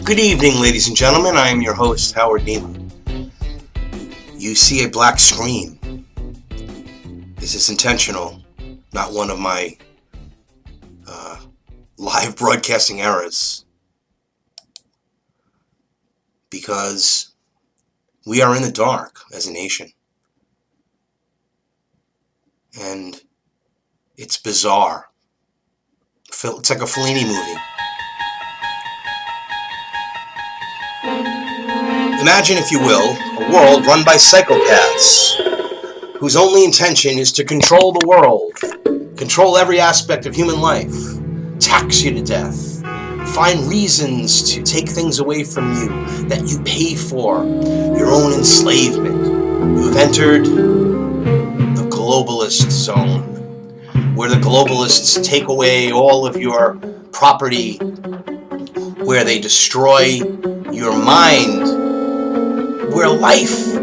Good evening, ladies and gentlemen. I am your host, Howard Neiman. You see a black screen. This is intentional, not one of my live broadcasting errors. Because we are in the dark as a nation. And it's bizarre. It's like a Fellini movie. Imagine, if you will, a world run by psychopaths whose only intention is to control the world, control every aspect of human life, tax you to death, find reasons to take things away from you that you pay for, your own enslavement. You have entered the globalist zone, where the globalists take away all of your property, where they destroy your mind, where life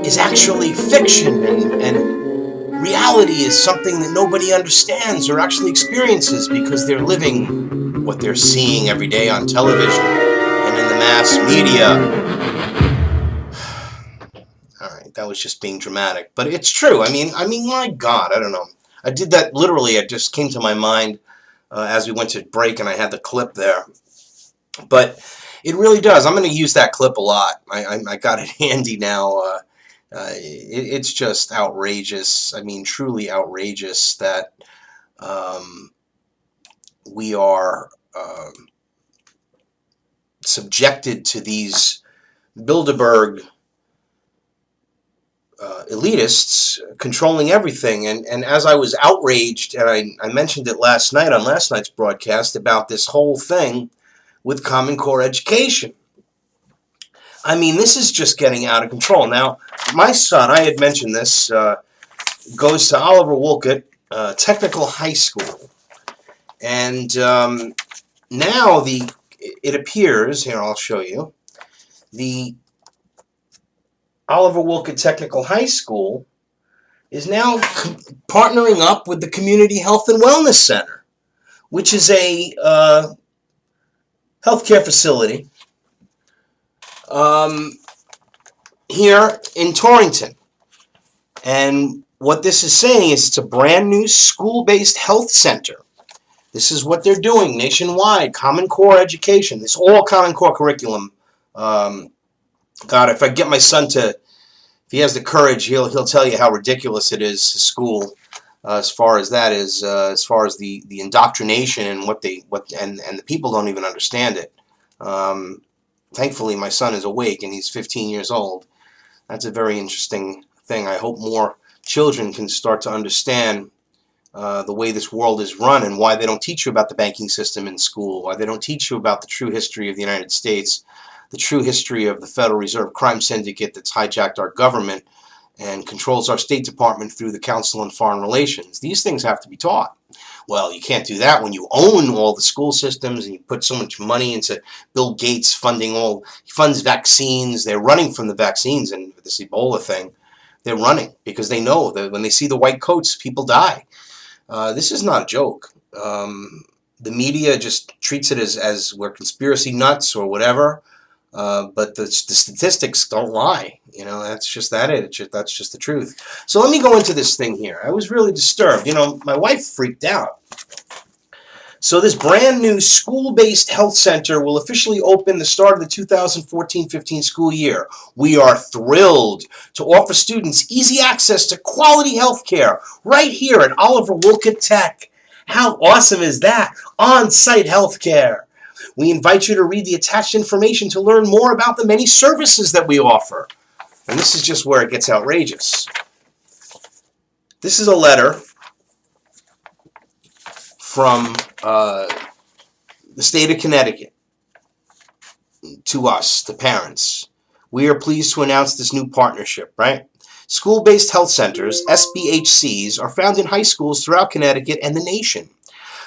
is actually fiction and reality is something that nobody understands or actually experiences because they're living what they're seeing every day on television and in the mass media. All right, that was just being dramatic, but it's true. I mean, my God, I don't know. I did that literally. It just came to my mind as we went to break, and I had the clip there. But it really does. I'm going to use that clip a lot. I got it handy now. It's just outrageous. I mean, truly outrageous that we are subjected to these Bilderberg elitists controlling everything. And as I was outraged, and I mentioned it last night on last night's broadcast about this whole thing with Common Core education. I mean, this is just getting out of control. Now, my son, I had mentioned this, goes to Oliver Wolcott Technical High School. And now it appears, here I'll show you, the Oliver Wolcott Technical High School is now partnering up with the Community Health and Wellness Center, which is a healthcare facility here in Torrington. And what this is saying is it's a brand new school-based health center. This is what they're doing nationwide, Common Core education. This all Common Core curriculum. God, if I get my son to, if he has the courage, he'll tell you how ridiculous it is to school. As far as that is, as far as the indoctrination and what the people don't even understand it. Thankfully, my son is awake and he's 15 years old. That's a very interesting thing. I hope more children can start to understand the way this world is run and why they don't teach you about the banking system in school, why they don't teach you about the true history of the United States, the true history of the Federal Reserve crime syndicate that's hijacked our government and controls our State Department through the Council on Foreign Relations. These things have to be taught. Well, you can't do that when you own all the school systems and you put so much money into Bill Gates he funds vaccines. They're running from the vaccines and this Ebola thing. They're running because they know that when they see the white coats, people die. This is not a joke. The media just treats it as we're conspiracy nuts or whatever. But the statistics don't lie. You know, that's just that's just the truth. So let me go into this thing here. I was really disturbed. You know, my wife freaked out. So this brand new school-based health center will officially open the start of the 2014-15 school year. We are thrilled to offer students easy access to quality health care right here at Oliver Wolcott Tech. How awesome is that? On-site health care. We invite you to read the attached information to learn more about the many services that we offer. And this is just where it gets outrageous. This is a letter from the state of Connecticut to us, the parents. We are pleased to announce this new partnership, right? School-based health centers, SBHCs, are found in high schools throughout Connecticut and the nation.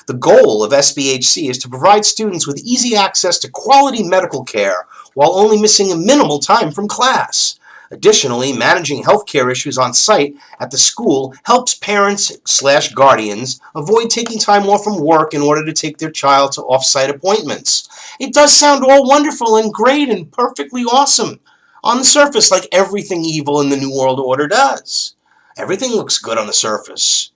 The goal of SBHC is to provide students with easy access to quality medical care while only missing a minimal time from class. Additionally, managing healthcare issues on site at the school helps parents/guardians avoid taking time off from work in order to take their child to off-site appointments. It does sound all wonderful and great and perfectly awesome on the surface, like everything evil in the New World Order does. Everything looks good on the surface,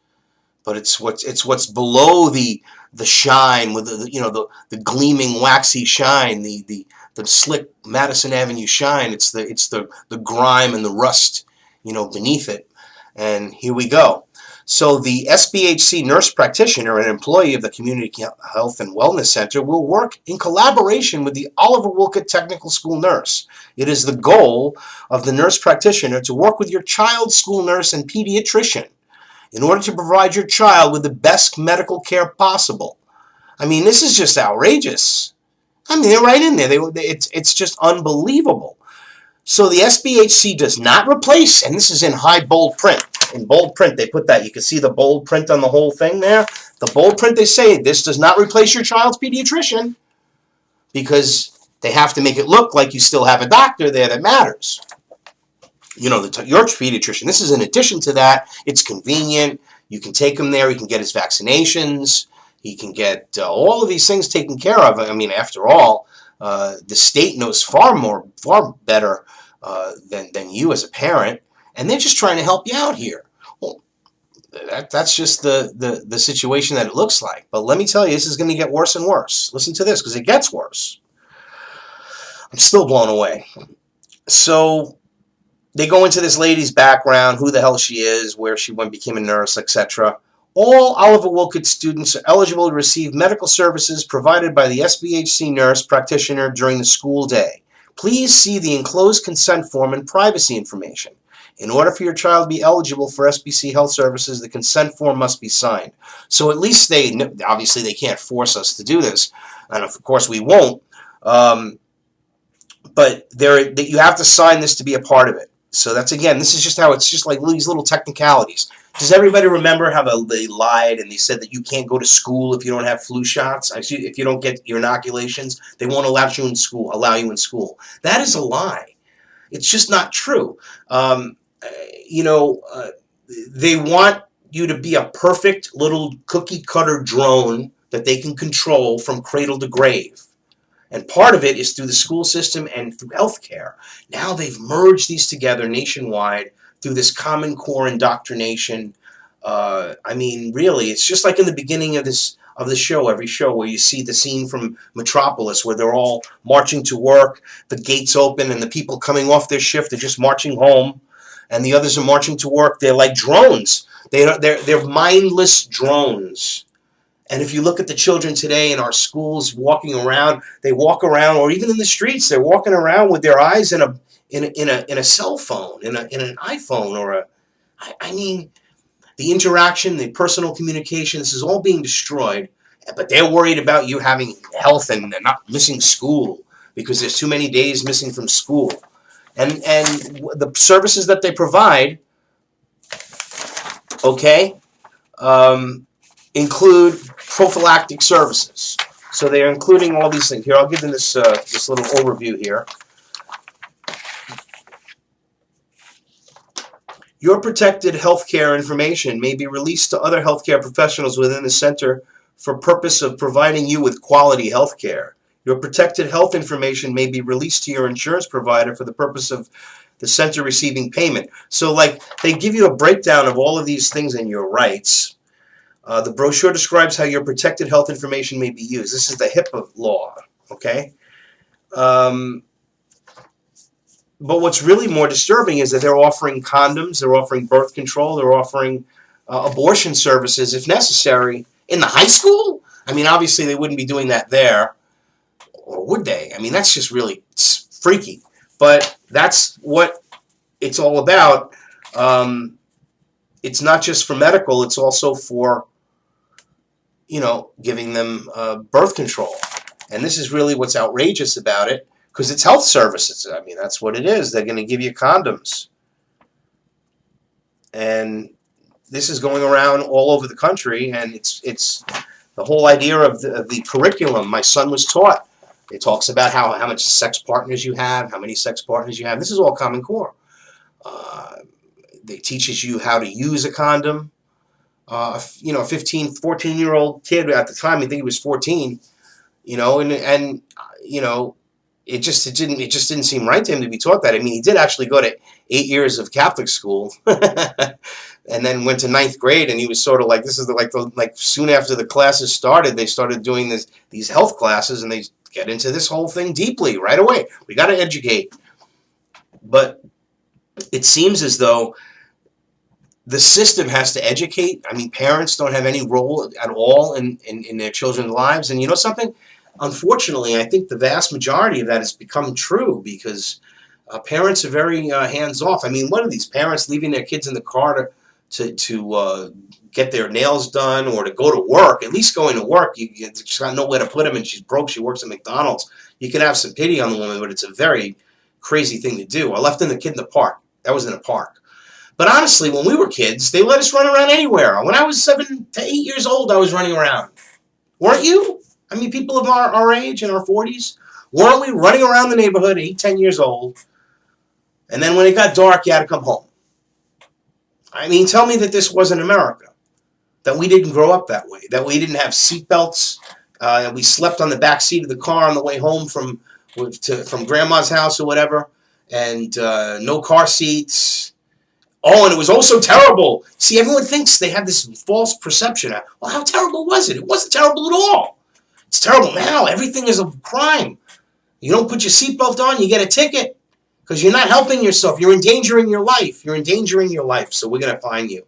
but it's what's below the shine, with the gleaming waxy shine, the slick Madison Avenue shine. It's the grime and the rust, beneath it. And here we go. So the SBHC nurse practitioner and employee of the Community Health and Wellness Center will work in collaboration with the Oliver Wolcott Technical School nurse. It is the goal of the nurse practitioner to work with your child's school nurse and pediatrician in order to provide your child with the best medical care possible. I mean, this is just outrageous. I mean, they're right in there. It's just unbelievable. So the SBHC does not replace, and this is in high bold print. In bold print, they put that. You can see the bold print on the whole thing there. The bold print, they say, this does not replace your child's pediatrician, because they have to make it look like you still have a doctor there that matters. Your pediatrician. This is in addition to that. It's convenient. You can take him there. He can get his vaccinations. He can get all of these things taken care of. I mean, after all, the state knows far better than you as a parent, and they're just trying to help you out here. Well, that's just the situation that it looks like. But let me tell you, this is going to get worse and worse. Listen to this, because it gets worse. I'm still blown away. So they go into this lady's background, who the hell she is, where she became a nurse, etc. All Oliver Wolcott students are eligible to receive medical services provided by the SBHC nurse practitioner during the school day. Please see the enclosed consent form and privacy information. In order for your child to be eligible for SBC health services, the consent form must be signed. So at least obviously they can't force us to do this, and of course we won't, but you have to sign this to be a part of it. So that's, again, this is just how it's just like these little technicalities. Does everybody remember how they lied and they said that you can't go to school if you don't have flu shots? If you don't get your inoculations, they won't allow you in school. That is a lie. It's just not true. They want you to be a perfect little cookie cutter drone that they can control from cradle to grave. And part of it is through the school system and through healthcare. Now they've merged these together nationwide through this Common Core indoctrination. I mean, really, it's just like in the beginning of the show, every show, where you see the scene from Metropolis where they're all marching to work, the gates open, and the people coming off their shift are just marching home, and the others are marching to work. They're like drones. They're mindless drones. And if you look at the children today in our schools walking around, they walk around, or even in the streets, they're walking around with their eyes in a cell phone, in an iPhone, I mean, the interaction, the personal communication, this is all being destroyed. But they're worried about you having health and not missing school because there's too many days missing from school. And the services that they provide, okay, include prophylactic services. So they're including all these things. Here, I'll give them this little overview here. Your protected healthcare information may be released to other healthcare professionals within the center for purpose of providing you with quality healthcare. Your protected health information may be released to your insurance provider for the purpose of the center receiving payment. So, like, they give you a breakdown of all of these things and your rights. The brochure describes how your protected health information may be used. This is the HIPAA law, okay? But what's really more disturbing is that they're offering condoms, they're offering birth control, they're offering abortion services, if necessary, in the high school? I mean, obviously they wouldn't be doing that there, or would they? I mean, that's just really freaky. But that's what it's all about. It's not just for medical, it's also for, giving them birth control. And this is really what's outrageous about it, because it's health services. I mean, that's what it is. They're going to give you condoms. And this is going around all over the country, and it's the whole idea of the curriculum my son was taught. It talks about how much sex partners you have, how many sex partners you have. This is all Common Core. Uh, they teaches you how to use a condom. You know, a 15, 14-year-old kid at the time, I think he was 14, you know, and you know, it just didn't seem right to him to be taught that. I mean, he did actually go to 8 years of Catholic school, and then went to ninth grade, and he was sort of like, this is like soon after the classes started, they started doing these health classes, and they get into this whole thing deeply right away. We got to educate, but it seems as though the system has to educate. I mean, parents don't have any role at all in their children's lives. And you know something? Unfortunately, I think the vast majority of that has become true because parents are very hands-off. I mean, what are these parents leaving their kids in the car to get their nails done or to go to work? At least going to work, she's got nowhere to put them, and she's broke. She works at McDonald's. You can have some pity on the woman, but it's a very crazy thing to do. I left the kid in the park. That was in a park. But honestly, when we were kids, they let us run around anywhere. When I was 7 to 8 years old, I was running around. Weren't you? I mean, people of our age, in our 40s, weren't we running around the neighborhood, 8, 10 years old? And then when it got dark, you had to come home. I mean, tell me that this wasn't America, that we didn't grow up that way, that we didn't have seatbelts, we slept on the back seat of the car on the way home from grandma's house or whatever, and no car seats. Oh, and it was also terrible. See, everyone thinks they have this false perception. Well, how terrible was it? It wasn't terrible at all. It's terrible now. Everything is a crime. You don't put your seatbelt on, you get a ticket because you're not helping yourself. You're endangering your life. You're endangering your life, so we're going to fine you.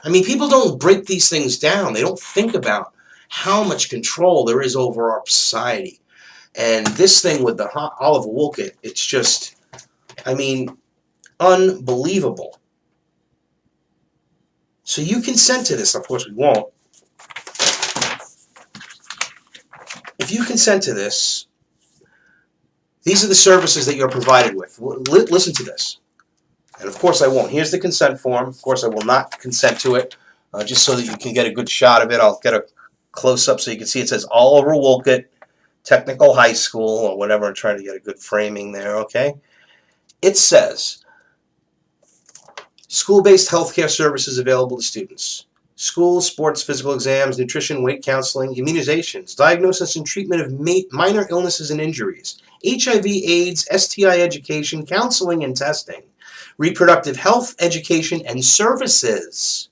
I mean, people don't break these things down. They don't think about how much control there is over our society. And this thing with the Oliver Wolkett, it's just, I mean, unbelievable. So you consent to this. Of course, we won't. If you consent to this, these are the services that you're provided with. Listen to this. And of course I won't. Here's the consent form. Of course I will not consent to it, just so that you can get a good shot of it. I'll get a close-up so you can see it says Oliver Wolkett Technical High School or whatever. I'm trying to get a good framing there, okay? It says, school-based healthcare services available to students. School, sports, physical exams, nutrition, weight counseling, immunizations, diagnosis and treatment of minor illnesses and injuries, HIV, AIDS, STI education, counseling and testing, reproductive health, education, and services,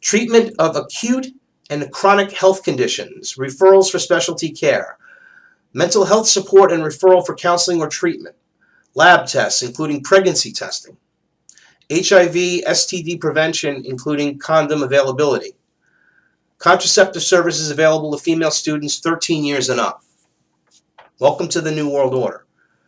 treatment of acute and chronic health conditions, referrals for specialty care, mental health support and referral for counseling or treatment, lab tests, including pregnancy testing, HIV, STD prevention, including condom availability. Contraceptive services available to female students 13 years and up. Welcome to the New World Order.